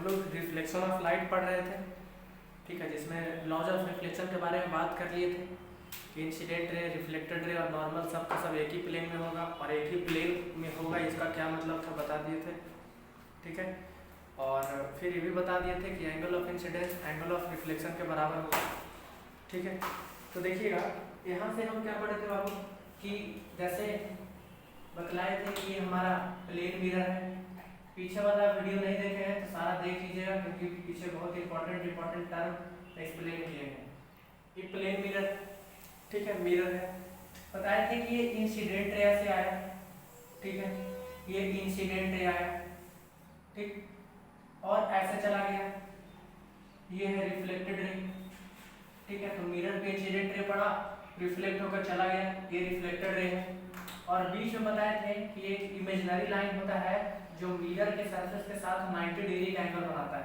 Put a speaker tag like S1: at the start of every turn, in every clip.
S1: हम लोग reflection of light पढ़ रहे थे, ठीक है, जिसमें लॉज ऑफ रिफ्लेक्शन के बारे में बात कर लिए थे कि इंसिडेंट रे, रिफ्लेक्टेड रे और नॉर्मल सब का सब एक ही प्लेन में होगा और एक ही प्लेन में होगा, इसका क्या मतलब था बता दिए थे, ठीक है। और फिर ये भी बता दिए थे कि angle of incidence angle of reflection के बराबर होगा, ठीक है। तो देखिएगा यहाँ से हम क्या पढ़े थे बाबू कि जैसे बतलाए थे कि ये हमारा प्लेन मिरर है। पीछे वाला वीडियो नहीं देखे हैं तो सारा देख लीजिएगा, क्योंकि पीछे बहुत इंपॉर्टेंट टर्म एक्सप्लेन किए हैं। ये प्लेन मिरर, ठीक है, मिरर है। बताए थे कि ये इंसिडेंट रे से आया, ठीक है, ये इंसिडेंट रे आया, ठीक, और ऐसे चला गया, ये है रिफ्लेक्टेड रे, ठीक है। तो मिरर पे इंसिडेंट रे पड़ा, रिफ्लेक्ट होकर चला गया, ये रिफ्लेक्टेड रे है। और बीच में बताए थे कि एक इमेजिनरी लाइन होता है जो मिरर के सरफेस के साथ 90 डिग्री का एंगल बनाता है,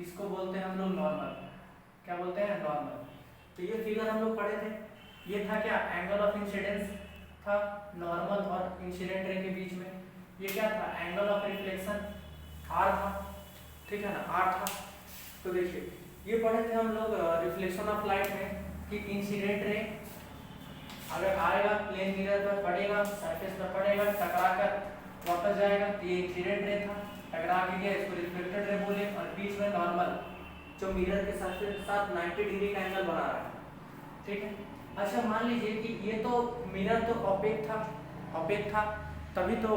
S1: इसको बोलते हैं हम लोग नॉर्मल। क्या बोलते हैं? नॉर्मल। तो ये फिगर हम लोग पढ़े थे, ये था क्या? एंगल ऑफ इंसिडेंस था नॉर्मल और इंसिडेंट रे के बीच में। ये क्या था? एंगल ऑफ रिफ्लेक्शन आर था, ठीक है ना, आर था। तो देखिए ये पढ़े थे हम लोग रिफ्लेक्शन ऑफ लाइट में कि इंसिडेंट रे अगर आएगा प्लेन मिरर पर पड़ेगा, सरफेस पर पड़ेगा, टकरा कर वापस जाएगा, तो ये इंसिडेंट रे था, टकरा के गया, इसको रिफ्लेक्टेड रे बोले। और बीच में नॉर्मल जो मिरर के सरफेस के साथ 90 डिग्री का एंगल बना रहा है, ठीक है। अच्छा मान लीजिए कि ये तो मिरर तो ऑपेक था, तभी तो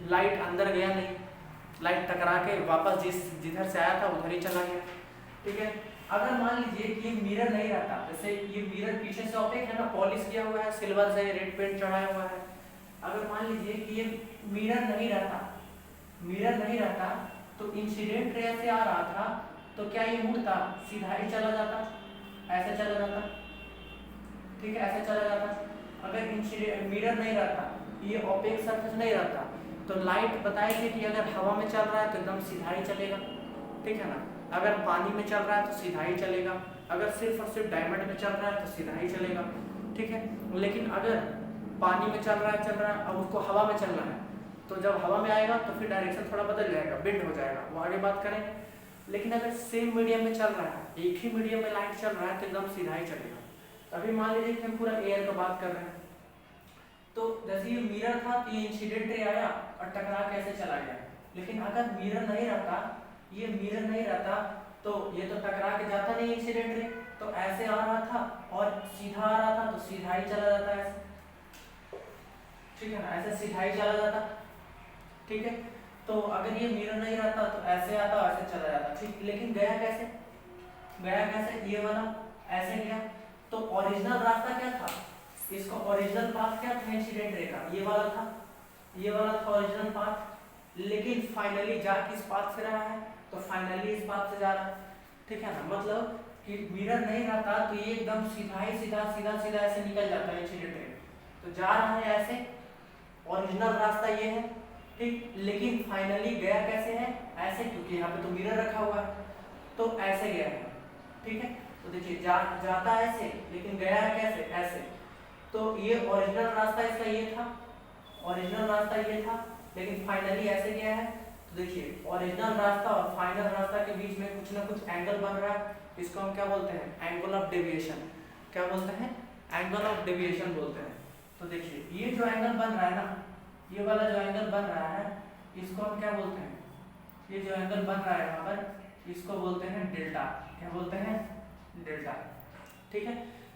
S1: लाइट अंदर गया नहीं, लाइट टकरा के वापस जिधर से आया था उधर ही चला गया, ठीक है। अगर मान लीजिए कि ये मिरर नहीं रहता, जैसे ये मिरर पीछे से ऑपेक है ना, पॉलिश किया हुआ है, सिल्वर से रेड पेंट चढ़ाया हुआ है। अगर मान लीजिए कि ये मिरर नहीं रहता तो इंसिडेंट रे से आ रहा था, तो क्या ये मुड़ता? सीधा ही चला जाता, ऐसे चला जाता, ठीक है, ऐसे चला जाता। अगर इंसिडेंट मिरर नहीं रहता, ये ऑपेक सरफेस नहीं रहता, तो लाइट बताएगी कि अगर हवा में चल रहा है तो एकदम सीधा ही चलेगा, ठीक है ना। अगर पानी में चल रहा है तो सीधा ही चलेगा, अगर सिर्फ और सिर्फ डायमंड में चल रहा है तो सीधा ही चलेगा, ठीक है। लेकिन अगर पानी में चल रहा है अब उसको हवा में चलना है, तो जब हवा में आएगा तो फिर डायरेक्शन थोड़ा बदल जाएगा, बेंड हो जाएगा, वो आगे बात करेंगे। लेकिन अगर सेम मीडियम में चल रहा है, एक ही मीडियम में लाइट चल रहा है, तो एकदम सीधा ही चलेगा। अभी मान लीजिए कि हम पूरा एयर का बात कर रहे हैं, तो जैसे ये मिरर था तो ये इंसिडेंट रे आया और टकरा कैसे चला गया। लेकिन अगर मिरर नहीं रहता, ये मिरर नहीं रहता, तो ये तो टकरा के जाता नहीं इंसिडेंट रे, तो ऐसे आ रहा था और सीधा आ रहा था, तो सीधा ही चला जाता है ऐसे, ठीक है ना, ऐसे सीधा ही चला जाता, ठीक है। तो अगर ये मिरर नहीं रहता तो ऐसे आता, ऐसे चला जाता, ठीक। लेकिन गया कैसे? ये वाला ऐसे गया, तो ओरिजिनल रास्ता क्या था? इसका ओरिजिनल पाथ क्या था इंसिडेंट रे का? ये वाला था ओरिजिनल पाथ। लेकिन फाइनली जा किस पाथ से रहा है? तो फाइनली इस पाथ से जा रहा है, ठीक है ना। मतलब कि मिरर नहीं रहता तो ये एकदम सीधा ऐसे निकल जाता है इंसिडेंट रे, तो जा रहा है ऐसे, ओरिजिनल रास्ता ये है, ठीक। लेकिन फाइनली गया कैसे है? ऐसे, क्योंकि यहाँ पे तो मिरर रखा हुआ है, तो ऐसे गया है, ठीक है। तो देखिए जाता है ऐसे, लेकिन गया है कैसे? ऐसे। तो ये ओरिजिनल रास्ता इसका ये था, लेकिन फाइनली ऐसे गया है। तो देखिए ओरिजिनल रास्ता और फाइनल रास्ता के बीच में कुछ ना कुछ एंगल बन रहा है, इसको हम क्या बोलते हैं? Angle of deviation. क्या बोलते हैं? एंगल ऑफ डेविएशन बोलते हैं। तो देखिए ये जो एंगल बन रहा है ना, ये वाला जो एंगल बन रहा है, इसको हम क्या बोलते हैं? ये जो एंगल बन रहा है यहाँ पर, इसको बोलते हैं डेल्टा। क्या बोलते हैं? डेल्टा, ठीक है।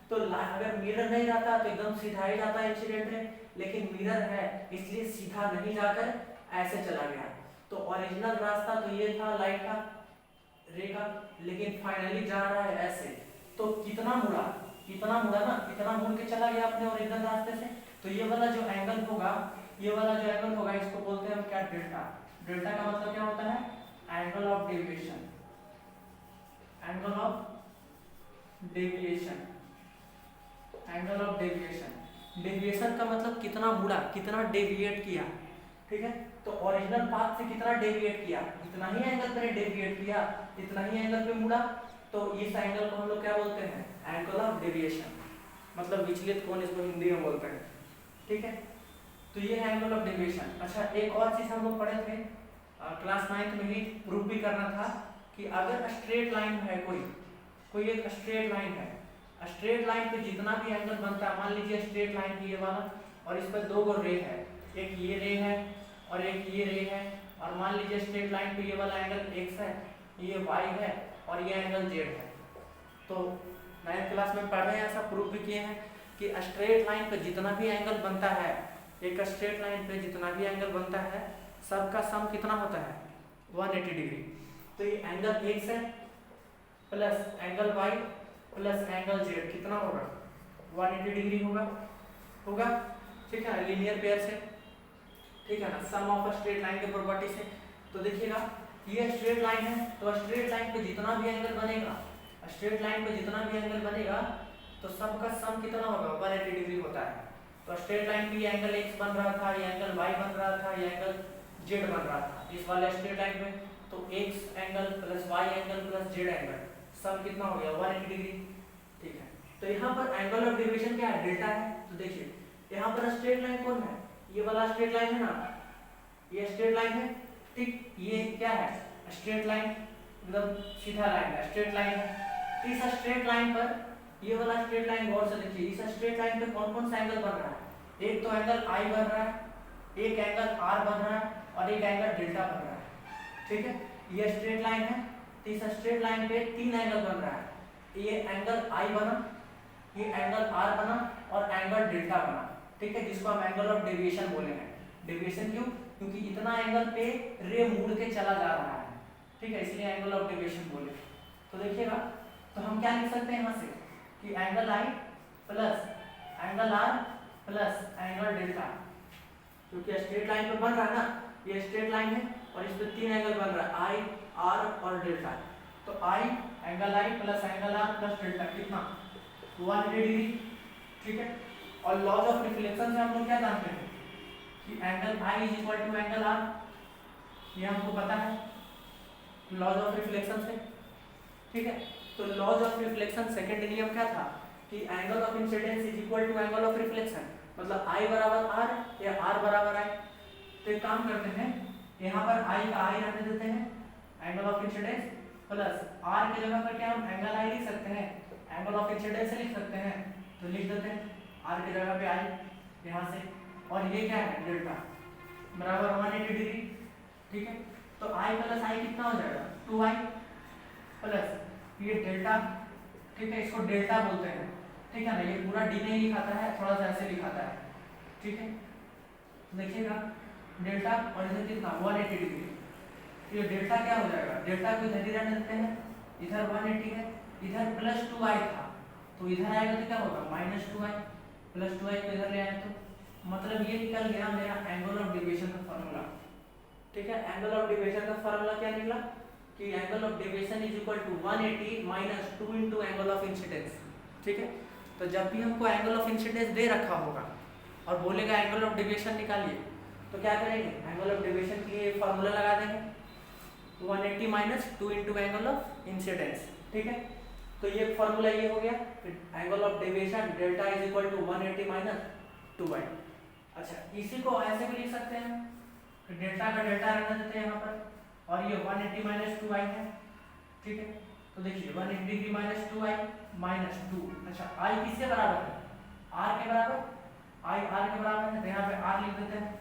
S1: तो अगर मिरर नहीं रहता तो एकदम सीधा ही जाता है इंसिडेंट रे, लेकिन मिरर है इसलिए सीधा नहीं जाकर ऐसे चला गया। तो ओरिजिनल रास्ता तो ये था लाइट का, रे का, लेकिन फाइनली जा रहा है ऐसे। तो कितना मुड़ा ना, कितना मुड़ के चला गया अपने ओरिजिनल रास्ते से। तो ये वाला जो एंगल होगा, इसको बोलते हैं हम क्या? डेल्टा। डेल्टा का मतलब क्या होता है? Angle of deviation. डेविएशन का मतलब कितना मुड़ा, कितना डेविएट किया, ठीक है। तो ओरिजिनल पाथ से कितना डेविएट किया, इतना ही एंगल पे डेविएट किया, इतना ही एंगल पे मुड़ा, तो इस एंगल को हम लोग क्या बोलते हैं? एंगल ऑफ डेविएशन, मतलब विचलित कोण इसको हिंदी में बोलते हैं, ठीक है। तो ये है एंगल ऑफ डेविएशन। अच्छा एक और चीज हम लोग पढ़े थे क्लास 9th में ही, प्रूफ भी करना था कि अगर स्ट्रेट लाइन है कोई एक स्ट्रेट लाइन है, स्ट्रेट लाइन पे जितना भी एंगल बनता है, मान लीजिए स्ट्रेट लाइन की ये वाला और इस पर दो गो रे है, एक ये रे है और एक ये रे है, और मान लीजिए स्ट्रेट लाइन पे ये वाला एंगल x है, ये y है और ये एंगल z है। तो 9th क्लास में पढ़ रहे हैं, ऐसा प्रूफ भी किए हैं कि स्ट्रेट लाइन पे जितना भी एंगल बनता है, एक स्ट्रेट लाइन पे जितना भी एंगल बनता है सबका सम कितना होता है 180 डिग्री। तो ये एंगल x है plus angle y plus angle z कितना होगा 180 डिग्री होगा। ठीक है ना, लीनियर पेयर से, ठीक है ना, सम ऑफ स्ट्रेट लाइन के प्रॉपर्टी से। तो देखिएगा ये स्ट्रेट लाइन है, तो स्ट्रेट लाइन पे जितना भी एंगल बनेगा, स्ट्रेट लाइन पे जितना भी एंगल बनेगा तो सबका सम कितना होगा 180 डिग्री होता है। तो स्ट्रेट लाइन पे ये एंगल x बन रहा था, ये एंगल y बन रहा था, ये एंगल z बन रहा था इस वाले स्ट्रेट लाइन पे। तो x angle plus y angle plus z angle sum कितना हो गया 180 डिग्री। ठीक है, तो यहाँ पर एंगल ऑफ डेविएशन क्या है, डेल्टा है। तो देखिए यहाँ पर स्ट्रेट लाइन कौन है, ये वाला स्ट्रेट लाइन है ना, ये स्ट्रेट लाइन है। ठीक, ये क्या है स्ट्रेट लाइन, एकदम सीधा लाइन है, स्ट्रेट लाइन है। तो इस स्ट्रेट लाइन पर ये वाला स्ट्रेट लाइन गौर से देखिए, इस स्ट्रेट लाइन पे कौन कौन सा एंगल बन रहा है, एक तो एंगल I बन रहा है, एक एंगल R बन रहा है और एक एंगल डेल्टा बन रहा है। ठीक है, ये स्ट्रेट लाइन है, तो इस स्ट्रेट लाइन पे तीन एंगल बन रहा है, ये एंगल I बना, ये एंगल R बना और एंगल डेल्टा बना। ठीक है, जिसको हम एंगल ऑफ डेविएशन बोले हैं। डेविएशन क्यों, क्योंकि इतना एंगल पे रे मुड़ के चला जा रहा है। ठीक है, इसलिए एंगल ऑफ डेविएशन बोले। तो देखिएगा, तो हम क्या लिख सकते हैं यहाँ से कि angle I plus angle R plus angle delta, क्योंकि स्ट्रेट लाइन पे बन रहा है ना, ये स्ट्रेट लाइन है और इस पे तीन एंगल बन रहा है I, R और डेल्टा। तो angle I plus angle R plus delta कितना 180 डिग्री। ठीक है, और लॉज ऑफ रिफ्लेक्शन से हम लोग क्या जानते हैं कि angle I is equal to angle R, ये हमको पता है लॉज ऑफ रिफ्लेक्शन से। ठीक है, तो लॉज ऑफ रिफ्लेक्शन सेकंड नियम क्या था कि angle of incidence is equal to angle of reflection, मतलब I बराबर R या R बराबर I। तो एक काम करते हैं, यहाँ पर I का I रहने देते हैं, angle of incidence plus R की जगह पर क्या हम एंगल I लिख सकते हैं, एंगल ऑफ इंसिडेंस लिख सकते हैं। तो लिख देते हैं R की जगह पे I यहाँ से, और ये क्या है डेल्टा बराबर 180 डिग्री। ठीक है, तो I प्लस I कितना हो जाएगा 2I प्लस ये डेल्टा। ठीक है, इसको डेल्टा बोलते हैं। ठीक है ना, ये पूरा डी नहीं लिखाता है, थोड़ा सा ऐसे लिखाता है। ठीक है, देखिएगा डेल्टा और इधर कितना 180 डिग्री। ये डेल्टा क्या हो जाएगा, डेल्टा को इधर ही रहने देते हैं, इधर 180 है, इधर प्लस 2I था तो इधर आएगा तो क्या होगा माइनस 2I, प्लस 2I को इधर ले आए तो मतलब ये निकल गया मेरा एंगल ऑफ डेविएशन का फॉर्मूला। ठीक है, एंगल ऑफ डेविएशन का फॉर्मूला क्या निकला कि angle of deviation is equal to 180 minus 2 into angle of incidence. ठीक है, तो जब भी हमको एंगल ऑफ इंसिडेंस दे रखा होगा और बोलेगा एंगल ऑफ डेविएशन निकालिए, तो क्या करेंगे, एंगल ऑफ डेविएशन के लिए फॉर्मूला लगा देंगे 180 minus 2 into angle of incidence. ठीक है, तो ये फॉर्मूला ये हो गया angle of deviation delta is equal to 180 minus 2y। अच्छा, इसी को ऐसे भी लिख सकते हैं कि डेल्टा का डेल्टा रहने देते हैं यहाँ पर और ये 180 माइनस 2y है। ठीक है, तो देखिए 180 डिग्री माइनस 2y माइनस 2। अच्छा, I किसके बराबर है, R के बराबर, I R के बराबर है, तो यहाँ पे R लिख देते हैं।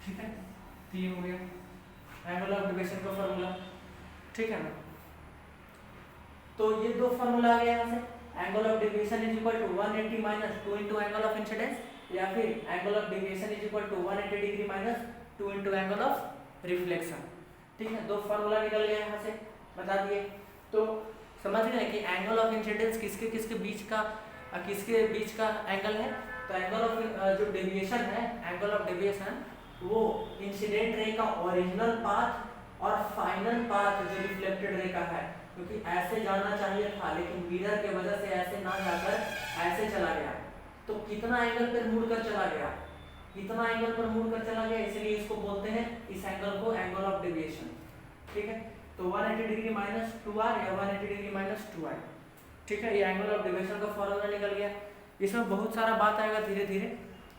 S1: ठीक है, तो ये हो गया एंगल ऑफ डेविएशन का फॉर्मूला। ठीक है ना, तो ये दो फॉर्मूला आ गया यहाँ से, angle of deviation is equal to 180 minus 2 into angle of incidence, या फिर angle of deviation is equal to 180 degree minus 2 into angle of reflection. ठीक है, दो फॉर्मूला निकल गया यहाँ से, बता दिए। तो समझ गए कि एंगल ऑफ इंसिडेंस किसके किसके बीच का एंगल है। तो एंगल ऑफ जो डेविएशन है, एंगल ऑफ डेविएशन वो इंसिडेंट रे का ओरिजिनल पाथ और फाइनल पाथ जो रिफ्लेक्टेड रे का है, क्योंकि ऐसे जाना चाहिए था लेकिन मिरर के वजह से ऐसे ना जाकर ऐसे चला गया, तो कितना एंगल पर मुड़कर चला गया, इतना एंगल पर मुड़कर चला गया, इसलिए इसको बोलते हैं इस एंगल को एंगल ऑफ डेविएशन। ठीक है, तो 180 डिग्री माइनस 2R या 180 डिग्री माइनस 2I। ठीक है, ये एंगल ऑफ डेविएशन का फॉर्मूला निकल गया। इसमें बहुत सारा बात आएगा धीरे धीरे,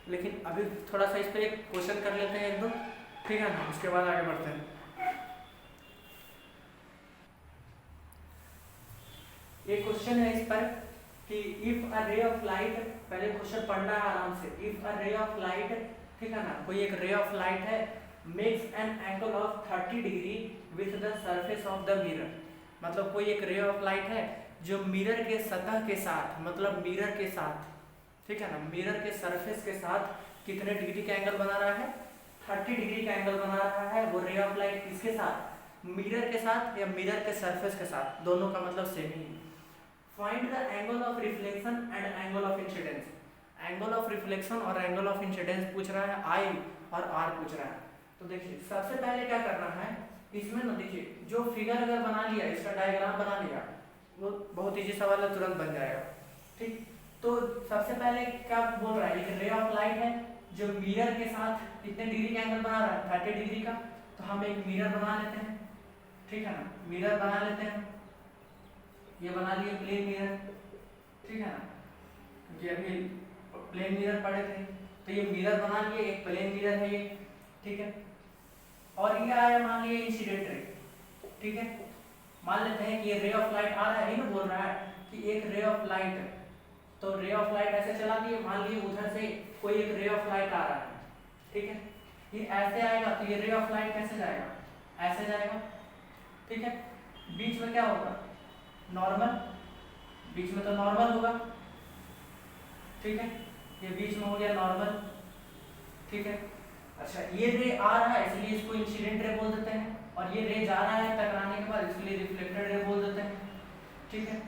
S1: लेकिन अभी थोड़ा सा इस पर एक क्वेश्चन कर लेते हैं एक दो। ठीक है ना, उसके बाद आगे बढ़ते हैं। एक क्वेश्चन है इस पर कि if a ray of light, पहले क्वेश्चन पढ़ना है आराम से। If a ray of light, ठीक है ना, कोई एक रे ऑफ लाइट है, makes an angle of 30 degree with the surface of the mirror, मतलब कोई एक रे ऑफ लाइट है जो मिरर के सतह के साथ, मतलब मिरर के साथ, ठीक है ना, मिरर के सरफेस के साथ कितने डिग्री का एंगल बना रहा है, 30 डिग्री का एंगल बना रहा है। वो रे ऑफ लाइट किसके साथ, मिरर के साथ या मिरर के सरफेस के साथ, दोनों का मतलब same he. Find the angle of reflection and angle of incidence. Angle of reflection और एंगल ऑफ इंसिडेंस पूछ रहा है, आई और आर पूछ रहा है। तो देखिए सबसे पहले क्या करना है इसमें ना, देखिए जो फिगर अगर बना लिया, इसका डायग्राम बना लिया, वो बहुत इजी सवाल है, तुरंत बन जाएगा। ठीक, तो सबसे पहले क्या बोल रहा है, एक रे ऑफ लाइट है जो मिरर के साथ कितने डिग्री का एंगल बना रहा है, 30 डिग्री का। तो हम एक मिरर बना लेते हैं, ठीक है ना, मिरर बना लेते हैं, ये बना लिए प्लेन मिरर, ठीक है ना, क्योंकि अभी प्लेन मिरर पढ़े थे, तो ये मिरर बना लिए, एक प्लेन मिरर है ये, ठीक है। और ये आया मान लिए इंसिडेंट रे, ठीक है, मान लेते हैं कि ये रे ऑफ लाइट आ रहा है, बोल रहा है कि एक रे ऑफ लाइट, तो रे ऑफ लाइट ऐसे चला दिए, मान लिए उधर से कोई एक रे ऑफ लाइट आ रहा है, ठीक है, ये ऐसे आएगा, तो ये रे ऑफ लाइट कैसे जाएगा, ऐसे जाएगा, ठीक है। बीच में क्या होगा, नॉर्मल, बीच में तो नॉर्मल होगा, ठीक है, ये बीच में हो गया नॉर्मल, ठीक है। अच्छा, ये रे आ रहा है इसलिए इसको इंसिडेंट रे बोल देते हैं, और ये रे जा रहा है टकराने के बाद, इसलिए रिफ्लेक्टेड रे बोल देते हैं, ठीक है।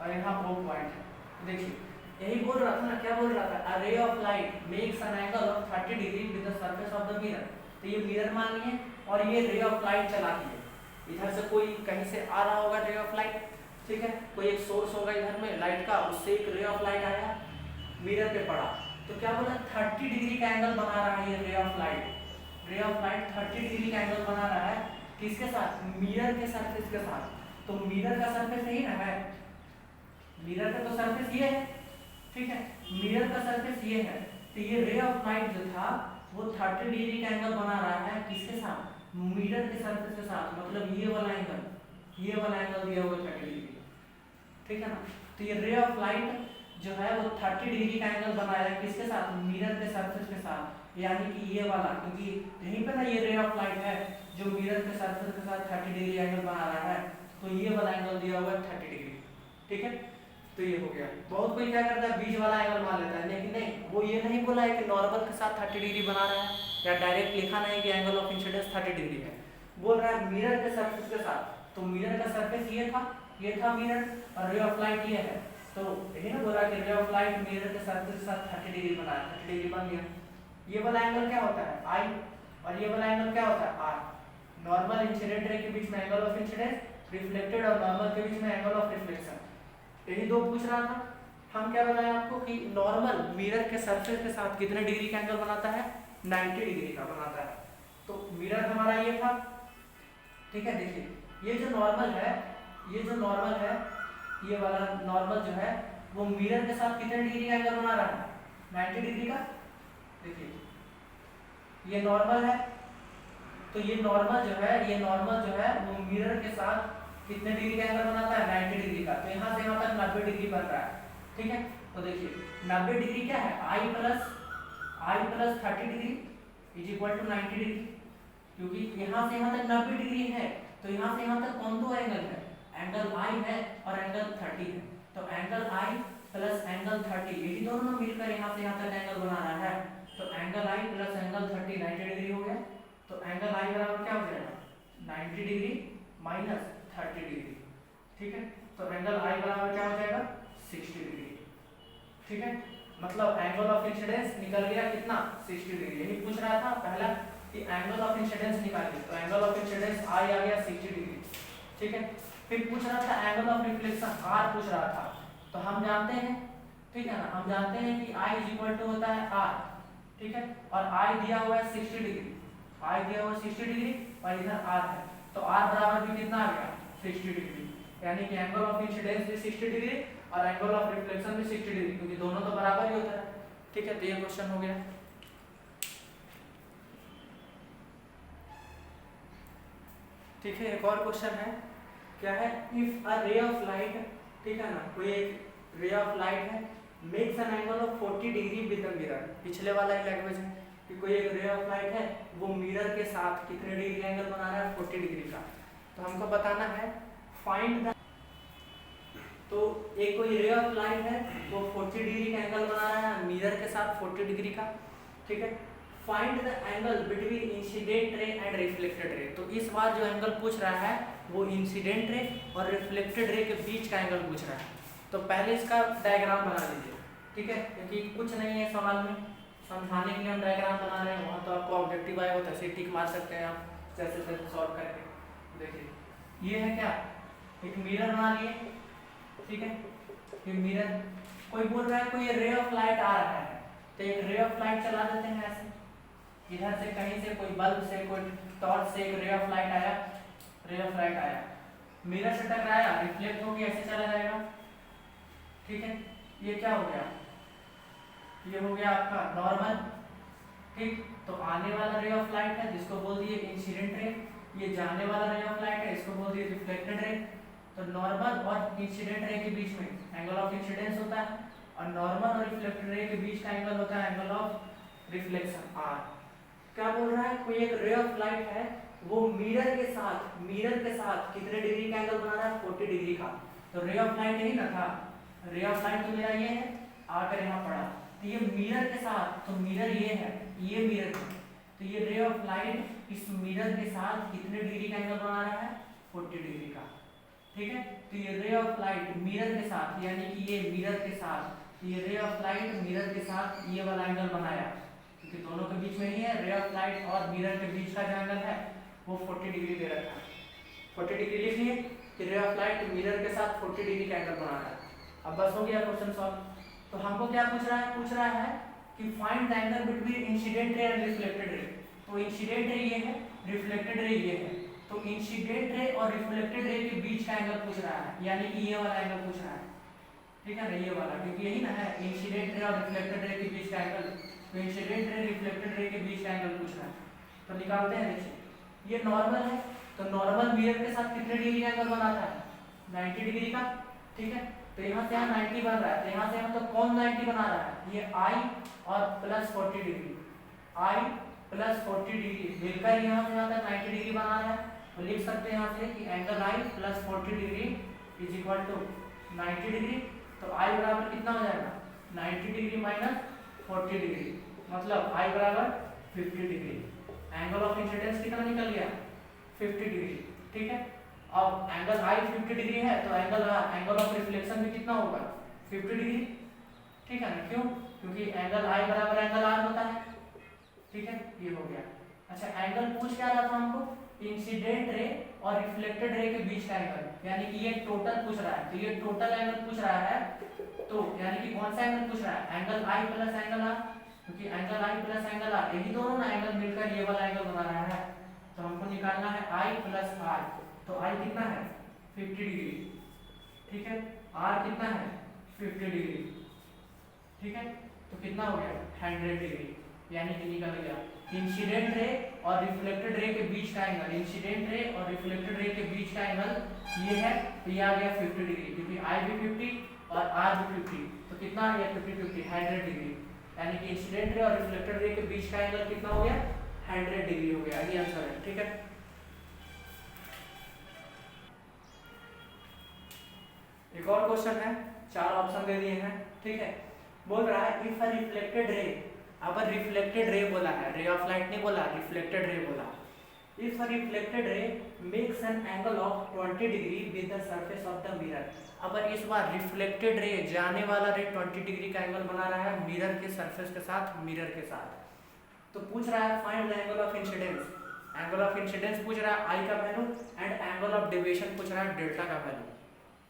S1: और यहाँ वो पॉइंट है, देखिए यही बोल रहा था ना, क्या बोल रहा था, a ray of light makes an angle of 30 degree with the surface of the mirror. तो ये मिरर मान लिए और ये रे ऑफ लाइट चला दिए, इधर से कोई कहीं से आ रहा होगा रे ऑफ लाइट, ठीक है, कोई एक सोर्स होगा इधर में लाइट का, उससे एक रे ऑफ लाइट आया, मिरर पे पड़ा, तो क्या बोला, 30 डिग्री का एंगल बना रहा है ये रे ऑफ लाइट। रे ऑफ लाइट 30 डिग्री का एंगल बना रहा है, किसके साथ, मिरर के सरफेस के साथ। तो मिरर का सरफेस यही ना है, मिरर का तो सरफेस ये है, ठीक है, मिरर का सरफेस ये है, तो ये रे ऑफ लाइट जो था वो 30 डिग्री का एंगल बना रहा है, किसके साथ, मिरर के सरफेस के साथ, मतलब ये वाला एंगल, ये वाला एंगल दिया हुआ 30 डिग्री, ठीक है ना। तो ये रे ऑफ लाइट जो है वो 30 डिग्री का एंगल बना रहा है, किसके साथ, मिरर के सरफेस के साथ, यानी कि ये वाला, क्योंकि यहीं पे ना ये रे ऑफ लाइट है जो मिरर के सरफेस के साथ 30 डिग्री एंगल बना रहा है, तो ये वाला एंगल दिया हुआ है 30 डिग्री, ठीक है। तो ये हो गया। बहुत कोई क्या करता है, बीच वाला एंगल मान लेता है, लेकिन नहीं, वो ये नहीं बोला है कि नॉर्मल के साथ 30 डिग्री बना रहा है, या डायरेक्ट लिखा नहीं कि एंगल ऑफ इंसिडेंस 30 डिग्री है, बोल रहा है मिरर के सरफेस के साथ। तो मिरर का सरफेस ये था मिरर, और रे ऑफ लाइट ये है, तो यही ना बोला कि रे ऑफ लाइट मिरर के सरफेस के साथ 30 डिग्री बना है, 30 डिग्री बन गया। ये वाला एंगल क्या होता है, आई, और ये वाला एंगल क्या होता है, आर। नॉर्मल इंसिडेंट रे के बीच में एंगल ऑफ इंसिडेंस, रिफ्लेक्टेड और नॉर्मल के बीच में एंगल ऑफ रिफ्लेक्शन, यही दो पूछ रहा था। हम क्या बताएं आपको कि नॉर्मल मिरर के सरफेस के साथ कितने डिग्री का एंगल बनाता है, 90 डिग्री का बनाता है। तो मिरर हमारा ये था, ठीक है। देखिए ये जो नॉर्मल है, ये जो नॉर्मल है, ये वाला नॉर्मल जो है वो मिरर के साथ कितने डिग्री का एंगल बना रहा है, 90 डिग्री का। देखिए ये नॉर्मल है, तो ये नॉर्मल जो है, ये नॉर्मल जो है वो मिरर के साथ कितने डिग्री का एंगल बनाता है, 90 डिग्री का। तो यहाँ से यहाँ तक 90 डिग्री बन रहा है, ठीक है। तो देखिए 90 डिग्री क्या है, I plus 30 degree is equal to 90 degree, क्योंकि यहाँ से यहाँ तक 90 डिग्री है, तो यहाँ से यहाँ तक कौन दो एंगल है, एंगल आई है और एंगल 30 है। तो एंगल आई प्लस एंगल 30, यही दोनों मिलकर यहाँ से यहाँ तक एंगल बना रहा है। तो एंगल आई प्लस एंगल 30 90 डिग्री हो गया। तो एंगल आई बराबर क्या हो जाएगा, 90 डिग्री माइनस 30 डिग्री, ठीक है। तो एंगल आई बराबर क्या हो जाएगा, 60 डिग्री, ठीक है। मतलब एंगल ऑफ इंसिडेंस निकल गया कितना, 60 डिग्री। यही पूछ रहा था पहला कि एंगल ऑफ इंसिडेंस निकालिए, तो एंगल ऑफ इंसिडेंस आई आ गया 60 डिग्री, ठीक है। फिर पूछ रहा था एंगल ऑफ रिफ्लेक्शन आर पूछ रहा था, तो हम जानते हैं, ठीक है ना, हम जानते हैं कि आई इज इक्वल टू होता है आर, ठीक है। और आई दिया हुआ है 60 डिग्री, आई दिया हुआ 60 डिग्री और इधर आर है, तो आर बराबर भी कितना आ गया, 60 डिग्री। यानी कि एंगल ऑफ इंसिडेंस भी 60 डिग्री और एंगल ऑफ रिफ्लेक्शन भी 60 डिग्री, क्योंकि दोनों तो बराबर ही होता है, ठीक है। तो ये क्वेश्चन हो गया। ठीक है, एक और क्वेश्चन है, क्या है, if a ray of light, ठीक है ना, कोई एक रे ऑफ लाइट है, makes an angle of 40 degree with the mirror, पिछले वाला ही लैंग्वेज है कि कोई एक रे ऑफ लाइट है वो मिरर के साथ कितने डिग्री का एंगल बना रहा है, 40 डिग्री का। तो हमको बताना है फाइंड द, तो एक कोई रे ऑफ लाइट है वो 40 डिग्री का एंगल बना रहा है मिरर के साथ 40 डिग्री का, ठीक है। Find the angle between incident ray and reflected ray. तो इस बार जो एंगल पूछ रहा है वो इंसिडेंट रे और रिफ्लेक्टेड रे के बीच का एंगल पूछ रहा है। तो पहले इसका डायग्राम बना लीजिए, ठीक है, क्योंकि कुछ नहीं है सवाल में, समझाने के लिए हम डायग्राम बना रहे हैं। वहाँ तो आपको ऑब्जेक्टिव आएगा तो ऐसे टिक मार सकते हैं आप जैसे जैसे सॉल्व करके। देखिए ये है क्या, एक मिरर बना लिए, ठीक है, ये मिरर, कोई बोल रहा है कोई रे ऑफ लाइट आ रहा है तो एक रे ऑफ लाइट चला देते हैं ऐसे, इधर से कहीं से कोई बल्ब से कोई टॉर्च से एक रे ऑफ लाइट आया, रे ऑफ लाइट आया, मिरर से टकराया, रिफ्लेक्ट होकर ऐसे चला जाएगा, ठीक है। ये क्या हो गया, ये हो गया आपका नॉर्मल, ठीक। तो आने वाला रे ऑफ लाइट है जिसको बोल दिए इंसिडेंट रे, ये जाने वाला रे ऑफ लाइट है इसको बोल दिए रिफ्लेक्टेड रे। तो नॉर्मल और इंसिडेंट रे के बीच में एंगल ऑफ इंसिडेंस होता है और नॉर्मल और रिफ्लेक्टेड रे के बीच का एंगल होता है एंगल ऑफ रिफ्लेक्शन आर। क्या बोल रहा है, कोई एक रे ऑफ लाइट है वो मिरर के साथ कितने डिग्री का एंगल बना रहा है, 40 डिग्री का। तो रे ऑफ लाइट यही ना था, रे ऑफ लाइट तो मेरा ये है, आकर यहाँ पड़ा, तो ये मिरर के साथ, तो मिरर ये है, ये मिरर है, तो ये रे ऑफ लाइट इस मिरर के साथ कितने डिग्री का एंगल बना रहा है, 40 डिग्री का, ठीक है। तो ये रे ऑफ लाइट मिरर के साथ, यानी कि ये मिरर के साथ, तो ये रे ऑफ लाइट मिरर के साथ ये वाला एंगल बनाया, क्योंकि दोनों के बीच में ही है, रे ऑफ लाइट और मिरर के बीच का जो एंगल है वो 40 डिग्री दे रखा है। 40 डिग्री लिख लिए कि रे ऑफ लाइट मिरर के साथ 40 डिग्री का एंगल बना रहा है। अब बस हो गया क्वेश्चन सॉल्व। तो हमको क्या पूछ रहा है कि find the angle between incident ray and reflected ray. तो इंसिडेंट रे ये है, रिफ्लेक्टेड रे ये है, तो इंसिडेंट रे और रिफ्लेक्टेड रे के बीच का एंगल पूछ रहा है, यानी कि ये वाला एंगल पूछ रहा है, ठीक है ना, ये वाला, क्योंकि यही ना है इंसिडेंट रे और रिफ्लेक्टेड रे के बीच का एंगल, तो इंसिडेंट रे रिफ्लेक्टेड रे के बीच का एंगल पूछ रहा है। तो निकालते हैं, देखिए ये नॉर्मल है, तो नॉर्मल मिरर के साथ कितने डिग्री का एंगल बनाता है, 90 डिग्री का, ठीक है। तो यहाँ से यहाँ 90 बन रहा है, तो यहाँ से यहाँ तो कौन 90 बना रहा है, ये I और plus 40 degree, I plus 40 degree मिलकर यहाँ से यहाँ तक 90 डिग्री बना रहा है। तो लिख सकते हैं यहाँ से कि angle I plus 40 degree is equal to 90 degree. तो I बराबर कितना हो जाएगा, 90 डिग्री माइनस 40 डिग्री, मतलब I बराबर 50 डिग्री। एंगल ऑफ इंसिडेंस कितना निकल गया, 50 डिग्री, ठीक है। अब एंगल I 50 डिग्री है तो एंगल ऑफ रिफ्लेक्शन भी कितना होगा, 50 डिग्री, ठीक है ना, क्यों, क्योंकि एंगल I बराबर एंगल R होता है, ठीक है। ये हो गया। अच्छा, एंगल पूछ क्या रहा था हमको, इंसिडेंट रे और रिफ्लेक्टेड रे के बीच का एंगल, यानी कि ये टोटल पूछ रहा है, तो ये टोटल एंगल पूछ रहा है, तो यानी कि कौन सा एंगल पूछ रहा है, angle I plus angle R, क्योंकि angle I plus angle R यही दोनों ना एंगल मिलकर ये वाला एंगल बना रहा है। तो हमको निकालना है I प्लस R, तो I कितना है, 50 डिग्री, ठीक है, R कितना है, 50 डिग्री, ठीक है। तो कितना हो गया, 100 डिग्री, यानी कि निकल गया इंसिडेंट रे और रिफ्लेक्टेड रे के बीच का एंगल, इंसिडेंट रे और रिफ्लेक्टेड रे के बीच का एंगल ये है, तो ये आ गया 50 डिग्री, क्योंकि I भी 50 और R भी 50, तो कितना आ गया 50 100 डिग्री, यानी कि इंसिडेंट रे और रिफ्लेक्टेड रे के बीच का एंगल कितना हो गया, 100 डिग्री हो गया। ये आंसर है, ठीक है। एक और क्वेश्चन है, 4 ऑप्शन दे दिए हैं, ठीक है। बोल रहा है इफ अ रिफ्लेक्टेड रे, अब रिफ्लेक्टेड रे बोला है, रे ऑफ लाइट नहीं बोला, रिफ्लेक्टेड रे बोला। If a reflected ray makes an angle of 20 degree with the surface of the mirror. अब इस बार रिफ्लेक्टेड रे, जाने वाला रे 20 डिग्री का एंगल बना रहा है मिरर के सरफेस के साथ, मिरर के साथ। तो पूछ रहा है find the angle of incidence, angle of incidence पूछ रहा है I का value and angle of deviation पूछ रहा है डेल्टा का वैल्यू,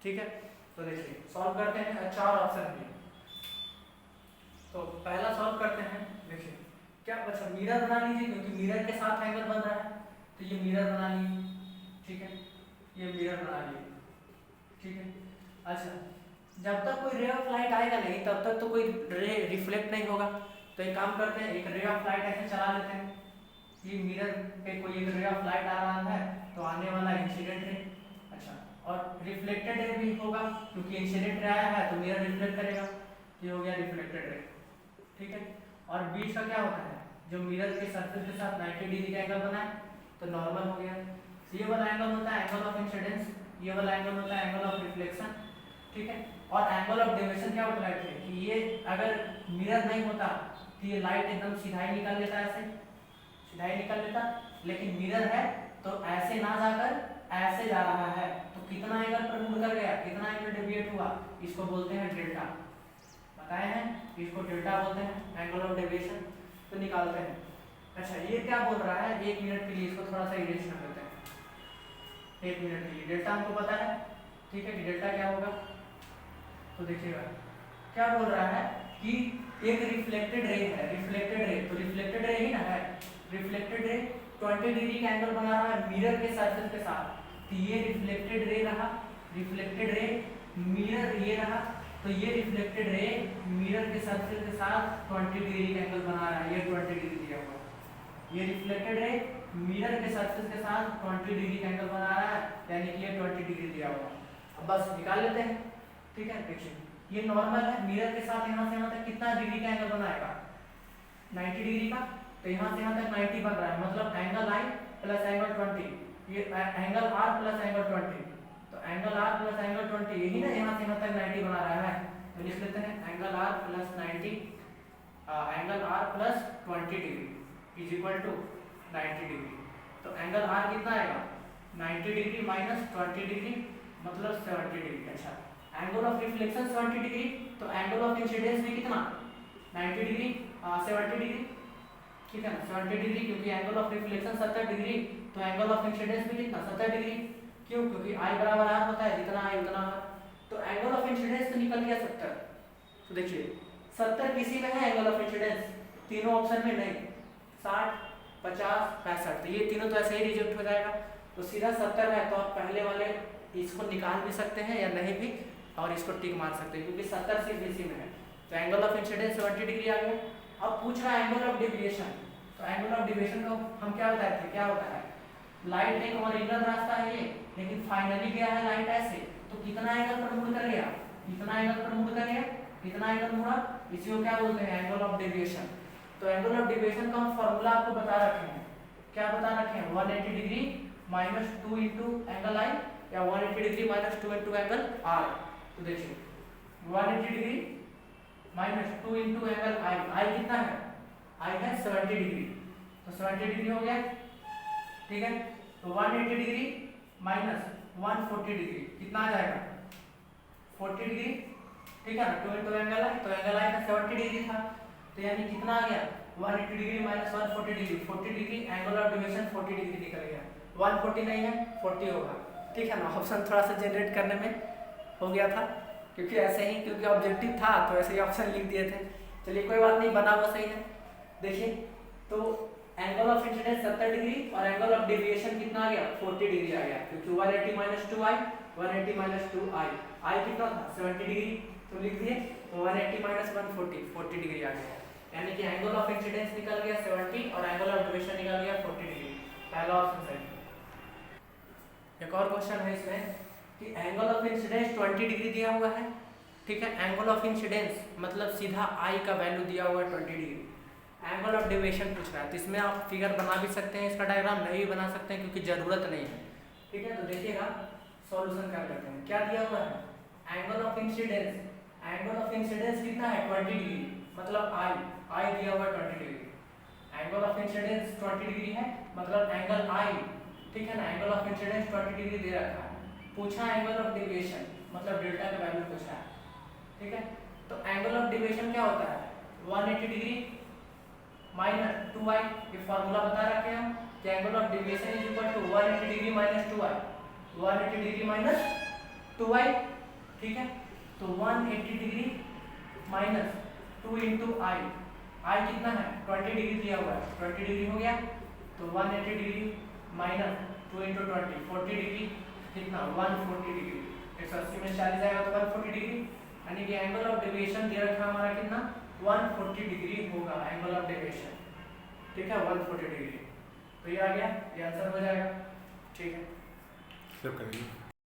S1: ठीक है। तो देखिए सॉल्व करते हैं, 4 ऑप्शन है। तो पहला सॉल्व करते हैं, देखिए क्या बचा, मिरर बना लीजिए, क्योंकि मिरर के साथ एंगल बन रहा है, तो ये मिरर बना लीजिए, ठीक है, ये मिरर बना लीजिए, ठीक है। अच्छा, जब तक कोई रे ऑफ लाइट आएगा नहीं तब तक तो कोई रे रिफ्लेक्ट नहीं होगा। तो एक काम करते हैं, एक रे ऑफ लाइट ऐसे चला लेते हैं, ये मिरर पे कोई एक रे ऑफ लाइट आ रहा है, तो आने वाला इंसिडेंट रे, अच्छा, और रिफ्लेक्टेड रे भी होगा क्योंकि इंसिडेंट रे आया है तो मिरर रिफ्लेक्ट करेगा, ये हो गया रिफ्लेक्टेड रे। ठीक है, और बीच का क्या होता है, जो मिरर के सरफेस के साथ 90 डिग्री का एंगल बना है तो नॉर्मल हो गया। ये वाला एंगल होता है एंगल ऑफ इंसिडेंस, ये वाला एंगल होता है एंगल ऑफ रिफ्लेक्शन। ठीक है, और एंगल ऑफ डेविएशन क्या बता रहे थे कि ये अगर मिरर नहीं होता तो ये लाइट एकदम सीधा ही निकल लेता, ऐसे सीधा ही निकल लेता, लेकिन मिरर है तो ऐसे ना जाकर ऐसे जा रहा है तो कितना एंगल पर मुड़ कर गया, कितना एंगल डेविएट हुआ, इसको बोलते हैं डेल्टा। बताए हैं, इसको डेल्टा बोलते हैं एंगल ऑफ डेविएशन। तो निकालते हैं। अच्छा, ये क्या बोल रहा है, 1 मिनट के लिए इसको थोड़ा सा इरेज कर देते हैं। 1 मिनट के लिए डेल्टा हमको पता है, ठीक है, कि डेल्टा क्या होगा। तो देखिएगा क्या बोल रहा है कि एक रिफ्लेक्टेड रे है, रिफ्लेक्टेड रे, तो रिफ्लेक्टेड रे ही ना है, रिफ्लेक्टेड रे 20 डिग्री का एंगल बना रहा है मिरर के सरफेस के साथ, तो ये रिफ्लेक्टेड रे रहा, रिफ्लेक्टेड रे मिरर ये रहा, तो ये रिफ्लेक्टेड रे मिरर के सरफेस के साथ 20 डिग्री का एंगल बना रहा है, ये 20 डिग्री दिया हुआ है। ये रिफ्लेक्टेड रे मिरर के सरफेस के साथ 20 डिग्री का एंगल बना रहा है, यानी कि ये 20 डिग्री दिया हुआ है। अब बस निकाल लेते हैं। ठीक है, देखिए ये नॉर्मल है, मिरर के साथ यहाँ से यहाँ तक कितना डिग्री का एंगल बनाएगा, 90 डिग्री का, तो यहाँ से यहाँ तक 90 बन रहा है, मतलब एंगल आई प्लस एंगल 20, ये एंगल आर प्लस एंगल 20, तो एंगल आर प्लस एंगल 20 यही ना यहाँ से यहाँ तक 90 बना रहा है, तो लिख लेते हैं angle R plus 90, angle R plus 20 degree is equal to 90 degree. तो एंगल आर कितना आएगा, 90 डिग्री माइनस 20 डिग्री मतलब 70 डिग्री। अच्छा, एंगल ऑफ रिफ्लेक्शन 70 डिग्री, तो एंगल ऑफ इंसिडेंस भी कितना, 90 डिग्री 70 डिग्री, ठीक है ना, 70 डिग्री, क्योंकि एंगल ऑफ रिफ्लेक्शन 70 डिग्री, तो एंगल ऑफ इंसिडेंस भी कितना 70 डिग्री। क्यों, क्योंकि आई बराबर आर होता है, जितना आई उतना आर, तो एंगल ऑफ इंसिडेंस तो निकल गया 70। तो देखिए 70 किसी में है एंगल ऑफ इंसिडेंस, तीनों ऑप्शन में नहीं, 60 50 65, तो ये तीनों तो ऐसे ही रिजेक्ट हो जाएगा, तो सीधा 70 है, तो आप पहले वाले इसको निकाल भी सकते हैं या नहीं भी, और इसको टिक मार सकते हैं, क्योंकि 70 सिर्फ इसी में है, तो एंगल ऑफ इंसिडेंस 70 डिग्री आ गया। अब पूछ रहा है एंगल ऑफ डेविएशन, तो एंगल ऑफ डेविएशन को हम क्या बताए थे, क्या होता है, लाइट एक ओरिजिनल रास्ता है ये, लेकिन फाइनली गया है लाइट ऐसे, तो कितना एंगल पर मुड़ कर गया, कितना एंगल पर मुड़ कर गया, कितना एंगल मुड़ा, इसी को क्या बोलते हैं एंगल ऑफ डेविएशन। तो एंगल ऑफ डेविएशन का हम फॉर्मूला आपको बता रखे हैं, क्या बता रखे हैं, 180 degree minus 2 into angle I, या 180 degree minus 2 into angle R. तो देखिए 180 degree minus 2 into angle I, I कितना है, आई है 70 डिग्री, तो 70 डिग्री हो गया, ठीक है। तो 180 डिग्री माइनस 140 डिग्री कितना आ जाएगा, 40 डिग्री, ठीक है ना, 2 इंटू एंगल आई, तो एंगल आई का 70 डिग्री था, तो यानी कितना आ गया 180 degree minus 140 degree, 40 degree, angle of deviation 40 degree निकल गया, 140 नहीं है 40 होगा, ठीक है ना। ऑप्शन थोड़ा सा जनरेट करने में हो गया था, क्योंकि ऐसे ही, क्योंकि ऑब्जेक्टिव था तो ऐसे ही ऑप्शन लिख दिए थे। चलिए कोई बात नहीं, बना हुआ सही है। देखिए तो एंगल ऑफ इंसिडेंस 70 डिग्री और एंगल ऑफ डेविएशन कितना आ गया 40 डिग्री आ गया, क्योंकि 180 माइनस 2i, 180 माइनस 2i, आई कितना था 70 डिग्री, तो लिख दिए 180 माइनस 140, 40 डिग्री आ गया, यानी कि एंगल ऑफ इंसिडेंस निकल गया 70 और एंगल ऑफ डेविएशन निकल गया 40 डिग्री, पहला ऑप्शन सही। एक और क्वेश्चन है इसमें कि एंगल ऑफ इंसिडेंस 20 डिग्री दिया हुआ है, ठीक है, एंगल ऑफ इंसिडेंस मतलब सीधा आई का वैल्यू दिया हुआ है 20 डिग्री, एंगल ऑफ डेविएशन पूछ रहा है, तो इसमें आप फिगर बना भी सकते हैं, इसका डायग्राम नहीं भी बना सकते हैं क्योंकि जरूरत नहीं है, ठीक है। तो देखिएगा सॉल्यूशन कर लेते हैं, क्या दिया हुआ है angle of incidence, angle of incidence कितना है 20 डिग्री, मतलब आई दिया हुआ है 20 degree, angle of incidence 20 degree है, मतलब एंगल आई, ठीक है ना, एंगल ऑफ इंसिडेंस 20 डिग्री दे रखा है, पूछा एंगल ऑफ डेविएशन मतलब डेल्टा का वैल्यू पूछा है, ठीक है। तो एंगल ऑफ डेविएशन क्या होता है 180 डिग्री माइनस 2i, ये फार्मूला बता रखे हैं हम कि angle of deviation is equal to 180 degree minus 2i, 180 degree minus 2i, ठीक है। तो 180 degree minus 2 into I, I कितना है 20 डिग्री दिया हुआ है, 20 डिग्री हो गया, तो 180 डिग्री माइनस 2 इंटू 20, 40 डिग्री, कितना 140 डिग्री, 180 में 40 आएगा तो 140 डिग्री, यानी कि एंगल ऑफ डेविएशन दे रखा हमारा कितना 140 डिग्री होगा एंगल ऑफ डेविएशन, ठीक है 140 डिग्री। तो ये आ गया, ये आंसर हो जाएगा, ठीक है।